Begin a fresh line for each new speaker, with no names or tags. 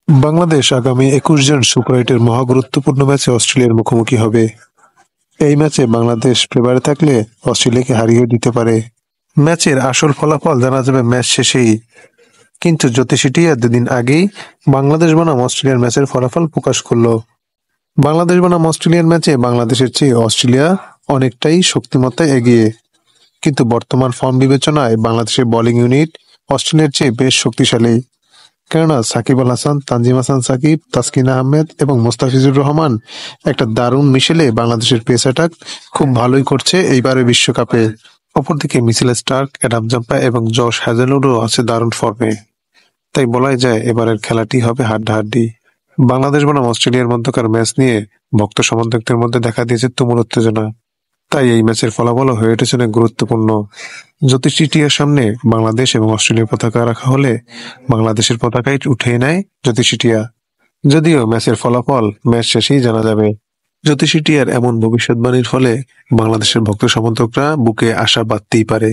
বাংলাদেশ আগামী ২১ জন সুপার এইটের মহা গুরুত্বপূর্ণ ম্যাচে অস্ট্রেলিয়ার মুখোমুখি হবে। এই ম্যাচে বাংলাদেশ ফেবারে থাকলে অস্ট্রেলিয়াকে হারিয়ে দিতে পারে। ম্যাচের আসল ফলাফল জানা যাবে ম্যাচ শেষেই, কিন্তু জ্যোতিষী টিয়া দুদিন আগেই বাংলাদেশ বনাম অস্ট্রেলিয়ার ম্যাচের ফলাফল প্রকাশ করলো। বাংলাদেশ বনাম অস্ট্রেলিয়ার ম্যাচে বাংলাদেশের চেয়ে অস্ট্রেলিয়া অনেকটাই শক্তিমত্তায় এগিয়ে, কিন্তু বর্তমান ফর্ম বিবেচনায় বাংলাদেশের বোলিং ইউনিট অস্ট্রেলিয়ার চেয়ে বেশ শক্তিশালী। কেননা সাকিব আল হাসান, তানজিম হাসান সাকিব, তাসকিন আহমেদ এবং মোস্তাফিজুর রহমান একটা দারুণ মিশেলে বাংলাদেশের পেস অ্যাটাক খুব ভালোই করছে এইবারের বিশ্বকাপে। অপরদিকে মিচেল স্টার্ক, অ্যাডাম জাম্পা এবং জশ হ্যাজেলউডও আছে দারুণ ফর্মে। তাই বলাই যায় এবারের খেলাটি হবে হাড্ডাহাড্ডি। বাংলাদেশ বনাম অস্ট্রেলিয়ার মধ্যকার ম্যাচ নিয়ে ভক্ত সমর্থকদের মধ্যে দেখা দিয়েছে তুমুল উত্তেজনা। তাই এই ম্যাচের ফলাফলও হয়ে উঠেছে অনেক গুরুত্বপূর্ণ। জ্যোতিষী টিয়ার সামনে বাংলাদেশ এবং অস্ট্রেলিয়ার পতাকা রাখা হলে বাংলাদেশের পতাকাই উঠিয়ে নেয় জ্যোতিষী টিয়া। যদিও ম্যাচের ফলাফল ম্যাচ শেষেই জানা যাবে। জ্যোতিষী টিয়ার এমন ভবিষ্যৎবাণীর ফলে বাংলাদেশের ভক্ত সমর্থকরা বুকে আশা বাঁধতেই পারে।